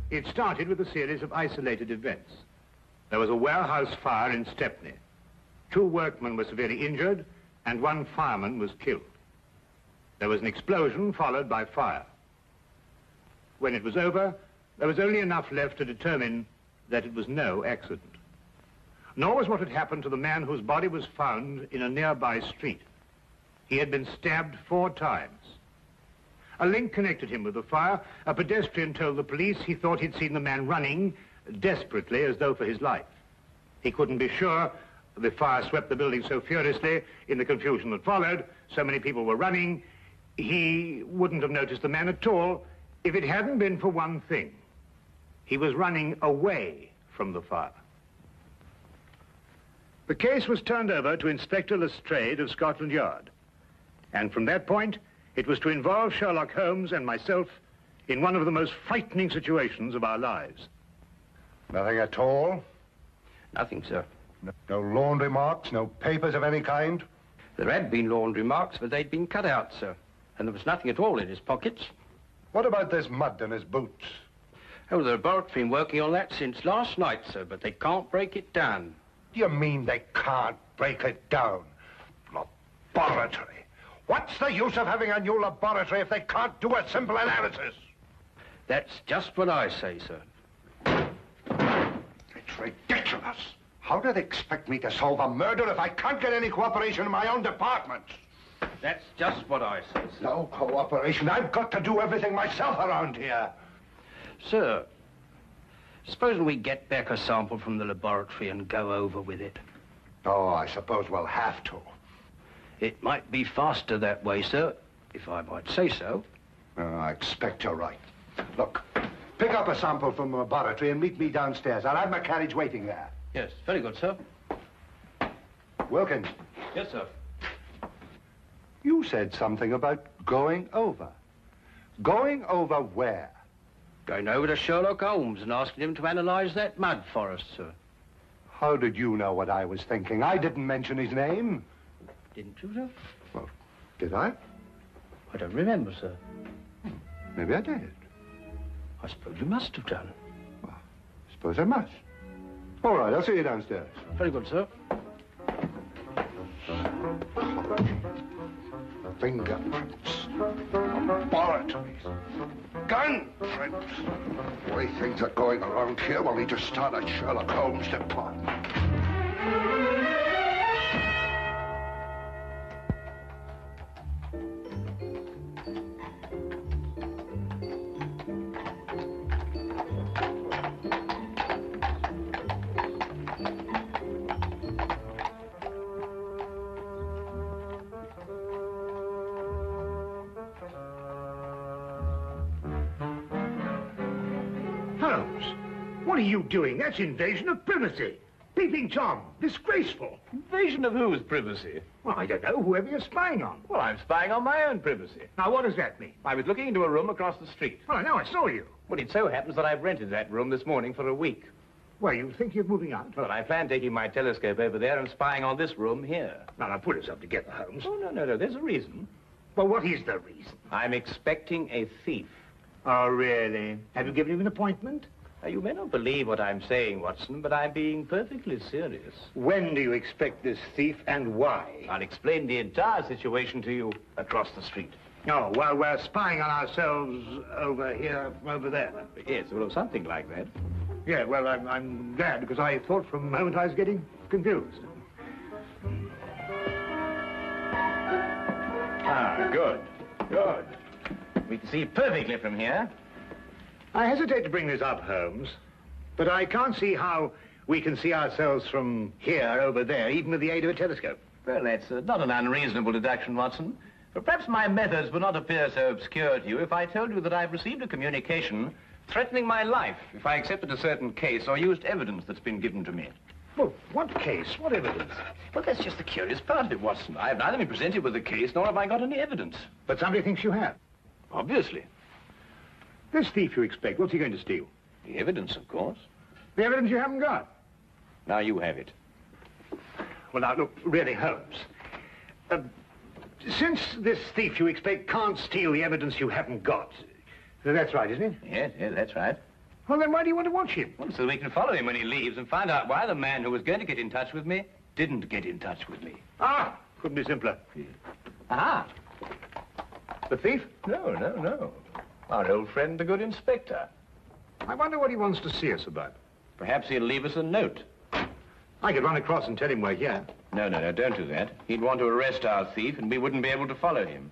It started with a series of isolated events. There was a warehouse fire in Stepney. 2 workmen were severely injured, and 1 fireman was killed. There was an explosion followed by fire. When it was over, there was only enough left to determine that it was no accident. Nor was what had happened to the man whose body was found in a nearby street. He had been stabbed 4 times. A link connected him with the fire. A pedestrian told the police he thought he'd seen the man running desperately as though for his life. He couldn't be sure. The fire swept the building so furiously in the confusion that followed. So many people were running. He wouldn't have noticed the man at all if it hadn't been for one thing. He was running away from the fire. The case was turned over to Inspector Lestrade of Scotland Yard. And from that point, it was to involve Sherlock Holmes and myself in one of the most frightening situations of our lives. Nothing at all? Nothing, sir. No laundry marks, no papers of any kind? There had been laundry marks, but they'd been cut out, sir. And there was nothing at all in his pockets. What about this mud in his boots? Oh, the laboratory's been working on that since last night, sir, but they can't break it down. Do you mean they can't break it down? Laboratory? What's the use of having a new laboratory if they can't do a simple analysis? That's just what I say, sir. It's ridiculous. How do they expect me to solve a murder if I can't get any cooperation in my own department? That's just what I say, sir. No cooperation. I've got to do everything myself around here. Sir, supposing we get back a sample from the laboratory and go over with it? Oh, I suppose we'll have to. It might be faster that way, sir, if I might say so. I expect you're right. Look, pick up a sample from the laboratory and meet me downstairs. I'll have my carriage waiting there. Yes, very good, sir. Wilkins. Yes, sir. You said something about going over. Going over where? Going over to Sherlock Holmes and asking him to analyze that mud for us, sir. How did you know what I was thinking? I didn't mention his name. Didn't you, sir? Well, did I? I don't remember, sir. Maybe I did. I suppose you must have done. Well, I suppose I must. All right, I'll see you downstairs. Very good, sir. Fingerprints. Laboratories. Gunprints. The way things are going around here, we'll need to start a Sherlock Holmes department. What are you doing? That's invasion of privacy. Peeping Tom, disgraceful. Invasion of whose privacy? Well, I don't know, whoever you're spying on. Well, I'm spying on my own privacy. Now, what does that mean? I was looking into a room across the street. Well, now I saw you. Well, it so happens that I've rented that room this morning for a week. Well, you think you're moving out? Well, I plan taking my telescope over there and spying on this room here. Now, pull yourself together, Holmes. Oh, no, there's a reason. Well, what is the reason? I'm expecting a thief. Oh, really? Have you given him an appointment? Now, you may not believe what I'm saying, Watson, but I'm being perfectly serious. When do you expect this thief and why? I'll explain the entire situation to you across the street. Oh, while we're spying on ourselves over here, over there. Yes, well, something like that. Yeah, well, I'm glad, because I thought for a moment I was getting confused. Ah, good. Good. We can see perfectly from here. I hesitate to bring this up, Holmes, but I can't see how we can see ourselves from here over there, even with the aid of a telescope. Well, that's not an unreasonable deduction, Watson. But perhaps my methods would not appear so obscure to you if I told you that I've received a communication threatening my life if I accepted a certain case or used evidence that's been given to me. Well, what case? What evidence? Well, that's just the curious part of it, Watson. I've neither been presented with a case, nor have I got any evidence. But somebody thinks you have. Obviously. This thief you expect, what's he going to steal? The evidence, of course. The evidence you haven't got? Now you have it. Well, now, look, really, Holmes. Since this thief you expect can't steal the evidence you haven't got, that's right, isn't it? Yes, that's right. Well, then why do you want to watch him? Well, so we can follow him when he leaves and find out why the man who was going to get in touch with me didn't get in touch with me. Ah, couldn't be simpler. Ah. The thief? No. Our old friend, the good inspector. I wonder what he wants to see us about. Perhaps he'll leave us a note. I could run across and tell him we're here. No, don't do that. He'd want to arrest our thief, and we wouldn't be able to follow him.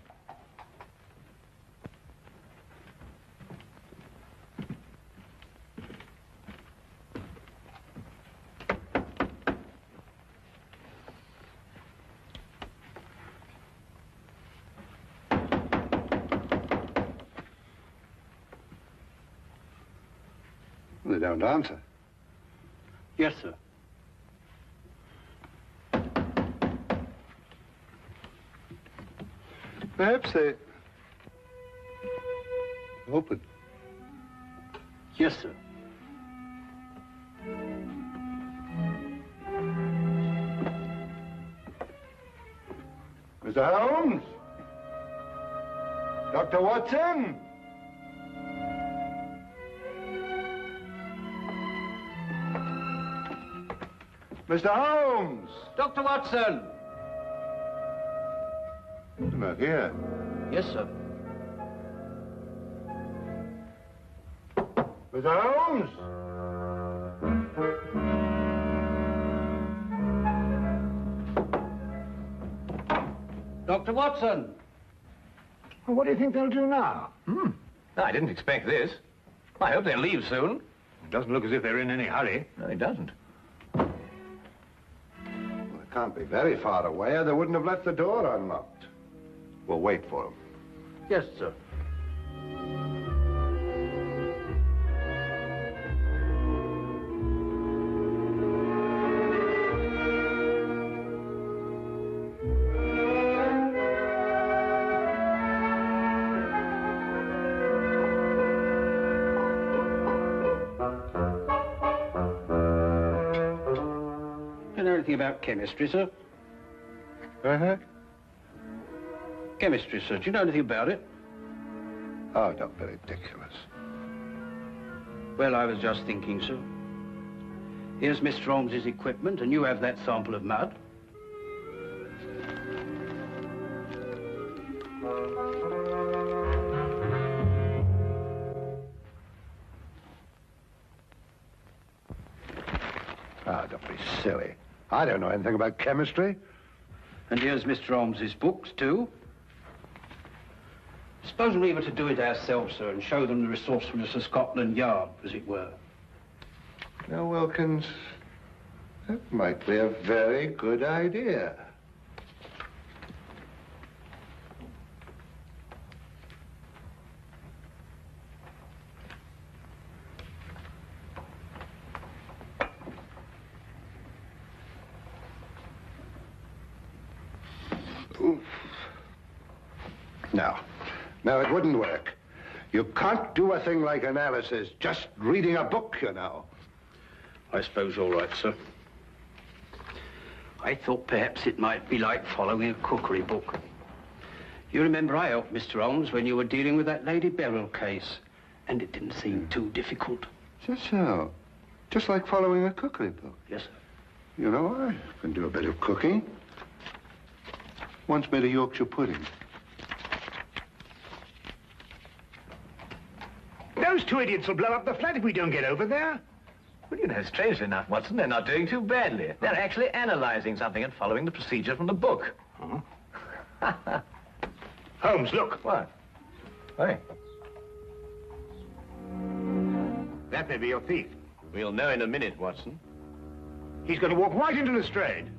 They don't answer. Yes, sir. Perhaps they... open. Yes, sir. Mr. Holmes? Dr. Watson? Mr. Holmes! Dr. Watson! You're not here. Yes, sir. Mr. Holmes? Dr. Watson! Well, what do you think they'll do now? No, I didn't expect this. I hope they'll leave soon. It doesn't look as if they're in any hurry. No, it doesn't. Well, it can't be very far away, or they wouldn't have left the door unlocked. We'll wait for them. Yes, sir. Do you know anything about chemistry, sir? Uh-huh. Chemistry, sir. Do you know anything about it? Oh, don't be ridiculous. Well, I was just thinking, sir. Here's Mr. Holmes's equipment, and you have that sample of mud. Ah, don't be silly. I don't know anything about chemistry. And here's Mr. Holmes's books, too. Suppose we were to do it ourselves, sir, and show them the resourcefulness of Scotland Yard, as it were. Now, Wilkins, that might be a very good idea. Oof. No, it wouldn't work. You can't do a thing like analysis just reading a book, you know. I suppose you're right, sir. I thought perhaps it might be like following a cookery book. You remember I helped Mr. Holmes when you were dealing with that Lady Beryl case, and it didn't seem too difficult. Just so. Just like following a cookery book. Yes, sir. You know, I can do a bit of cooking. Once made a Yorkshire pudding. Those two idiots will blow up the flat if we don't get over there. Well, you know, strangely enough, Watson, they're not doing too badly. They're actually analyzing something and following the procedure from the book. Huh? Holmes, look. What? Hey. That may be your thief. We'll know in a minute, Watson. He's going to walk right into Lestrade.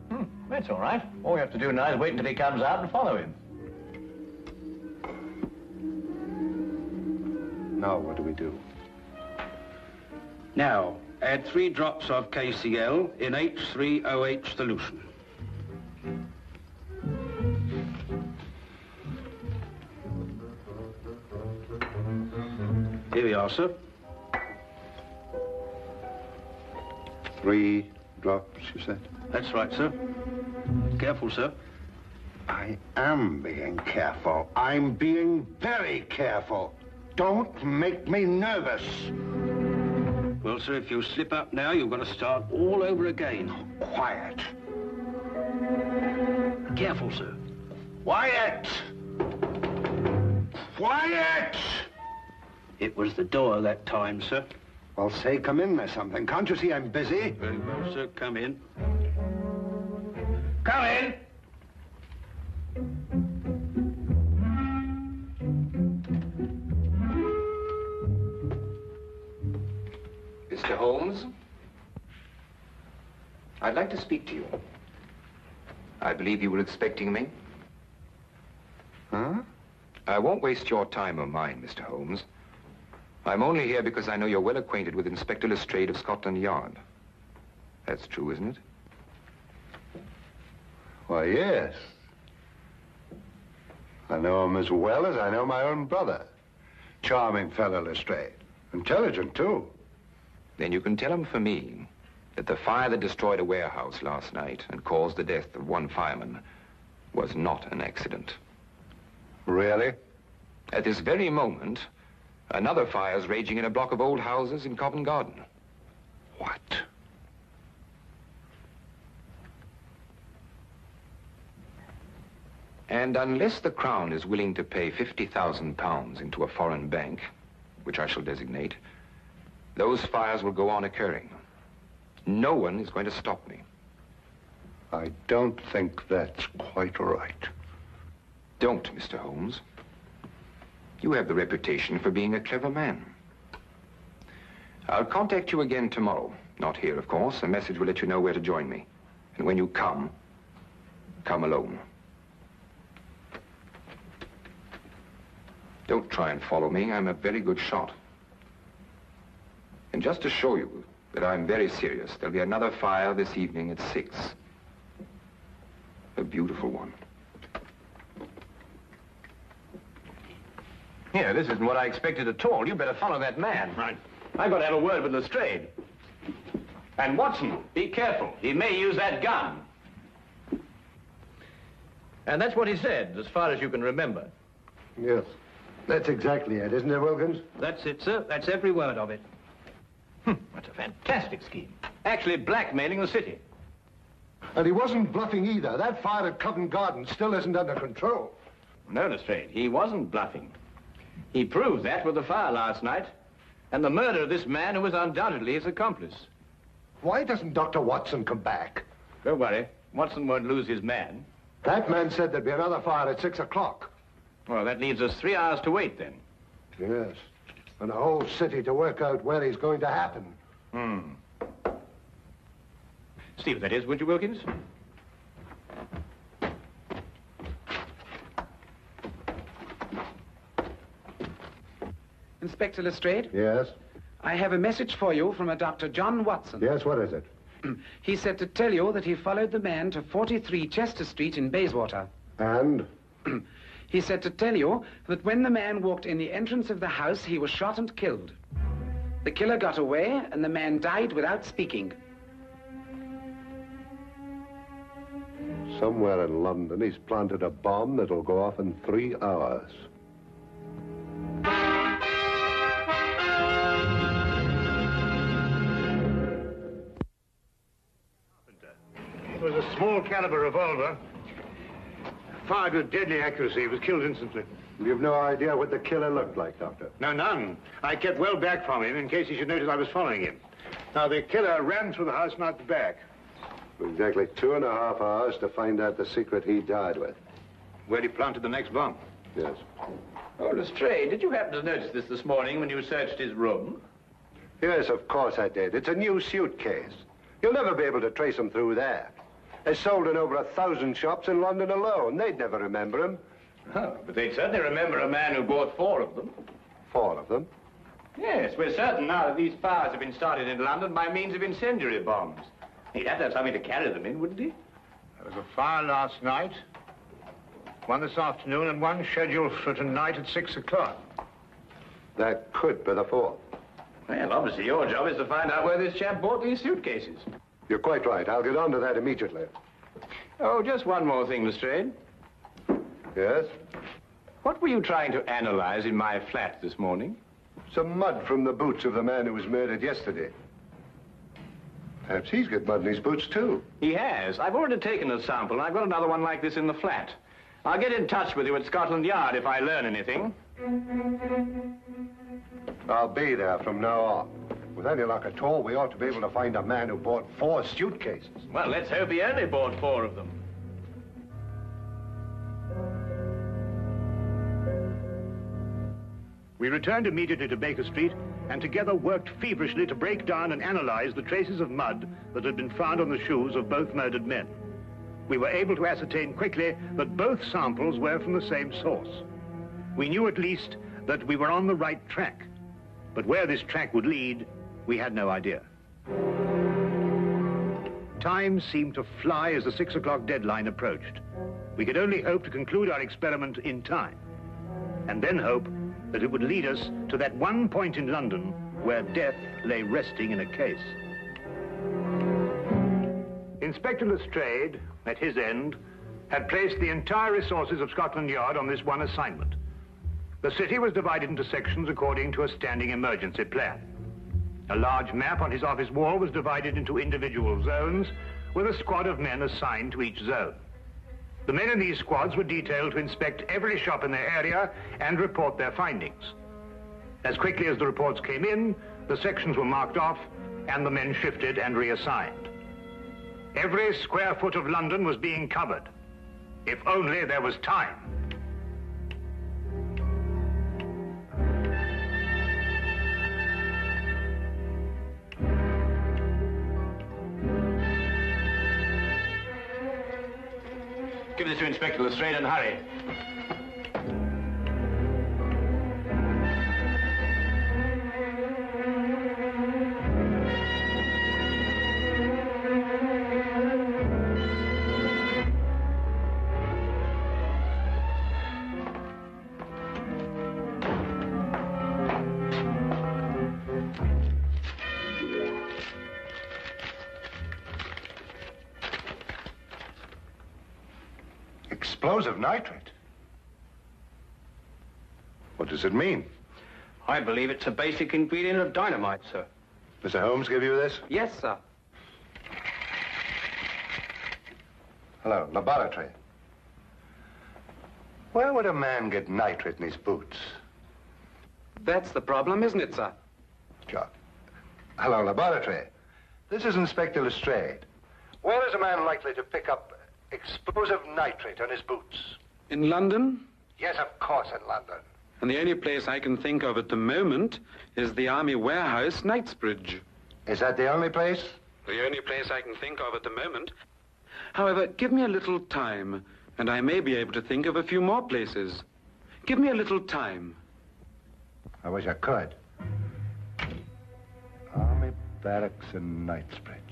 That's all right. All we have to do now is wait until he comes out and follow him. Now, what do we do? Now, add 3 drops of KCl in H3OH solution. Here we are, sir. 3 drops, you said? That's right, sir. Careful, sir. I am being careful. I'm being very careful. Don't make me nervous. Well, sir, if you slip up now, you've got to start all over again. Quiet. Careful, sir. Quiet! Quiet! It was the door that time, sir. Well, say, come in or something. Can't you see I'm busy? Very well, sir. Come in. Come in. Mr. Holmes, I'd like to speak to you. I believe you were expecting me. Huh? I won't waste your time or mine, Mr. Holmes. I'm only here because I know you're well acquainted with Inspector Lestrade of Scotland Yard. That's true, isn't it? Why, yes. I know him as well as I know my own brother. Charming fellow, Lestrade. Intelligent, too. Then you can tell him for me that the fire that destroyed a warehouse last night and caused the death of one fireman was not an accident. Really? At this very moment, another fire is raging in a block of old houses in Covent Garden. What? And unless the Crown is willing to pay £50,000 into a foreign bank, which I shall designate, those fires will go on occurring. No one is going to stop me. I don't think that's quite right. Don't, Mr. Holmes. You have the reputation for being a clever man. I'll contact you again tomorrow. Not here, of course. A message will let you know where to join me. And when you come alone. Don't try and follow me. I'm a very good shot. And just to show you that I'm very serious, there'll be another fire this evening at 6. A beautiful one. Here, this isn't what I expected at all. You better follow that man. Right. I've got to have a word with Lestrade. And Watson, be careful. He may use that gun. And that's what he said, as far as you can remember. Yes. That's exactly it, isn't it, Wilkins? That's it, sir. That's every word of it. That's a fantastic scheme. Actually blackmailing the city. And he wasn't bluffing either. That fire at Covent Garden still isn't under control. No, Lestrade, he wasn't bluffing. He proved that with the fire last night and the murder of this man who was undoubtedly his accomplice. Why doesn't Dr. Watson come back? Don't worry. Watson won't lose his man. That man said there'd be another fire at 6 o'clock. Well, that leaves us 3 hours to wait, then. Yes. And a whole city to work out where he's going to happen. See what that is, would you, Wilkins? Inspector Lestrade, Yes? I have a message for you from a Dr. John Watson. Yes, what is it? He said to tell you that he followed the man to 43 Chester Street in Bayswater. And? He said to tell you that when the man walked in the entrance of the house, he was shot and killed. The killer got away, and the man died without speaking. Somewhere in London, he's planted a bomb that'll go off in 3 hours. It was a small caliber revolver. Fired with deadly accuracy. He was killed instantly. You've no idea what the killer looked like, Doctor? No, none. I kept well back from him in case he should notice I was following him. Now, the killer ran through the house and out the back. Exactly 2.5 hours to find out the secret he died with. Where he planted the next bomb. Yes. Oh, Lestrade, did you happen to notice this morning when you searched his room? Yes, of course I did. It's a new suitcase. You'll never be able to trace him through there. It's sold in over 1,000 shops in London alone. They'd never remember him. Oh, but they'd certainly remember a man who bought 4 of them. 4 of them? Yes, we're certain now that these fires have been started in London by means of incendiary bombs. He'd have to have something to carry them in, wouldn't he? There was a fire last night, one this afternoon, and one scheduled for tonight at 6 o'clock. That could be the 4th. Well, obviously your job is to find out where this chap bought these suitcases. You're quite right. I'll get on to that immediately. Oh, just one more thing, Lestrade. Yes? What were you trying to analyze in my flat this morning? Some mud from the boots of the man who was murdered yesterday. Perhaps he's got mud in his boots, too. He has. I've already taken a sample, and I've got another one like this in the flat. I'll get in touch with you at Scotland Yard if I learn anything. I'll be there from now on. With any luck at all, we ought to be able to find a man who bought 4 suitcases. Well, let's hope he only bought 4 of them. We returned immediately to Baker Street and together worked feverishly to break down and analyze the traces of mud that had been found on the shoes of both murdered men. We were able to ascertain quickly that both samples were from the same source. We knew at least that we were on the right track, but where this track would lead, we had no idea. Time seemed to fly as the 6 o'clock deadline approached. We could only hope to conclude our experiment in time, and then hope that it would lead us to that one point in London where death lay resting in a case. Inspector Lestrade, at his end, had placed the entire resources of Scotland Yard on this one assignment. The city was divided into sections according to a standing emergency plan. A large map on his office wall was divided into individual zones, with a squad of men assigned to each zone. The men in these squads were detailed to inspect every shop in their area and report their findings. As quickly as the reports came in, the sections were marked off and the men shifted and reassigned. Every square foot of London was being covered, if only there was time. Give this to Inspector Lestrade and hurry. Explosive nitrate? What does it mean? I believe it's a basic ingredient of dynamite, sir. Mr. Holmes give you this? Yes, sir. Hello, laboratory. Where would a man get nitrate in his boots? That's the problem, isn't it, sir? Sure. Hello, laboratory. This is Inspector Lestrade. Where is a man likely to pick up explosive nitrate on his boots? In London? Yes, of course, in London. And the only place I can think of at the moment is the Army Warehouse, Knightsbridge. Is that the only place? The only place I can think of at the moment. However, give me a little time, and I may be able to think of a few more places. Give me a little time. I wish I could. Army Barracks in Knightsbridge.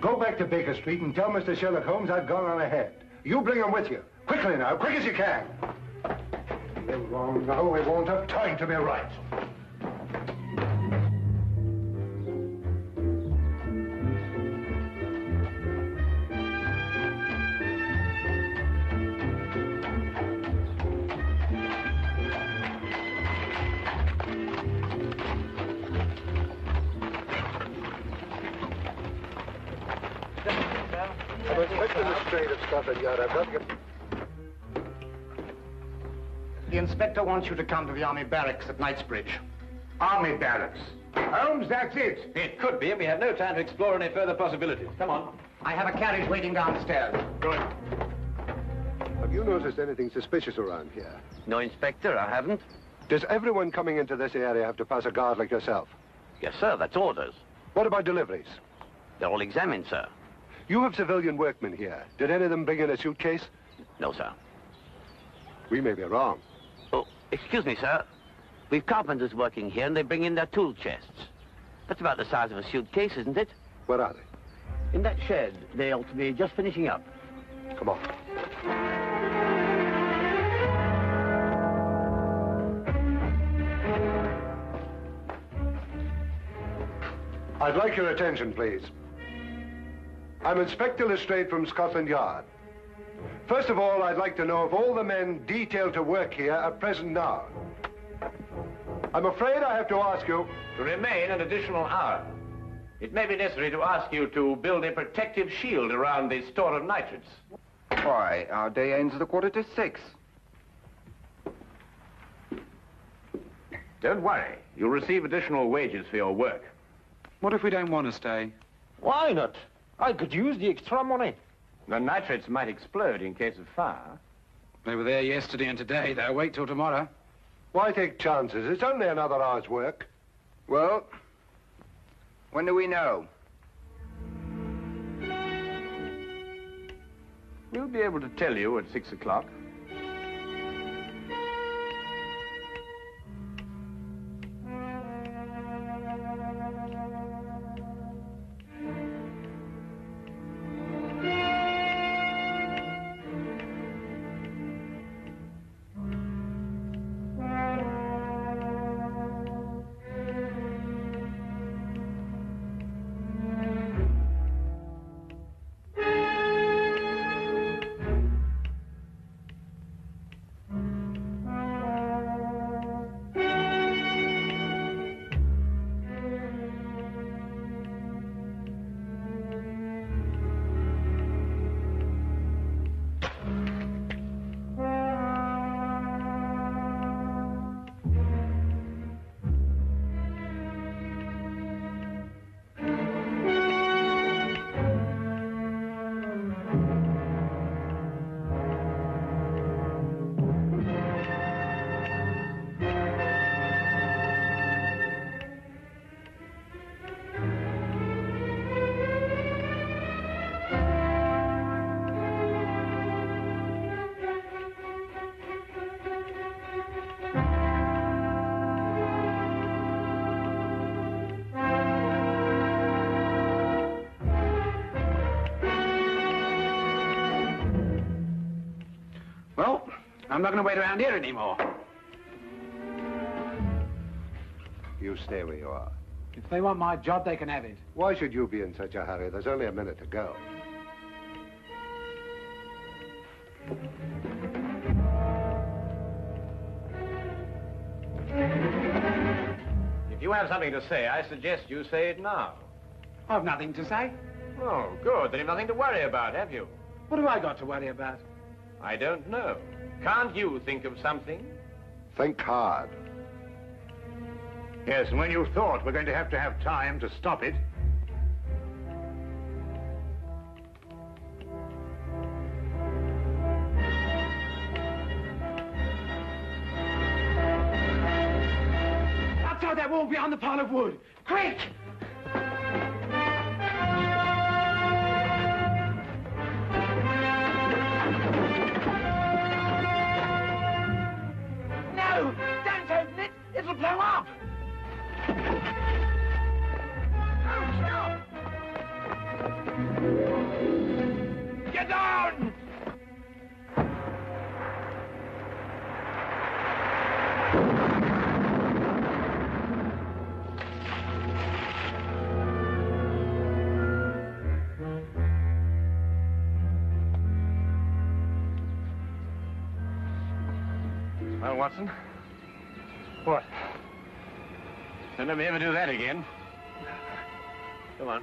Go back to Baker Street and tell Mr. Sherlock Holmes I've gone on ahead. You bring him with you. Quickly now, quick as you can. We're wrong now. We won't have time to be right. I'm Inspector Lestrade of Scotland Yard. I've got to get... The inspector wants you to come to the Army Barracks at Knightsbridge. Army Barracks? Holmes, that's it. It could be, and we have no time to explore any further possibilities. Come on. I have a carriage waiting downstairs. Good. Have you noticed anything suspicious around here? No, Inspector, I haven't. Does everyone coming into this area have to pass a guard like yourself? Yes, sir, that's orders. What about deliveries? They're all examined, sir. You have civilian workmen here. Did any of them bring in a suitcase? No, sir. We may be wrong. Oh, excuse me, sir. We've carpenters working here, and they bring in their tool chests. That's about the size of a suitcase, isn't it? Where are they? In that shed. They ought to be just finishing up. Come on. I'd like your attention, please. I'm Inspector Lestrade from Scotland Yard. First of all, I'd like to know if all the men detailed to work here are present now. I'm afraid I have to ask you... To remain an additional hour. It may be necessary to ask you to build a protective shield around the store of nitrates. Why, our day ends at 5:45. Don't worry. You'll receive additional wages for your work. What if we don't want to stay? Why not? I could use the extra money. The nitrates might explode in case of fire. They were there yesterday and today. They'll wait till tomorrow. Why take chances? It's only another hour's work. Well, when do we know? We'll be able to tell you at 6 o'clock. Well, I'm not going to wait around here anymore. You stay where you are. If they want my job, they can have it. Why should you be in such a hurry? There's only a minute to go. If you have something to say, I suggest you say it now. I've nothing to say. Oh, good. Then you've nothing to worry about, have you? What have I got to worry about? I don't know. Can't you think of something? Think hard. Yes, and when you thought we're going to have time to stop it, outside that wall behind the pile of wood. Quick! No! Don't open it! It'll blow up! Oh, stop! Get down! Well, Watson. What? Don't let me ever do that again. Come on.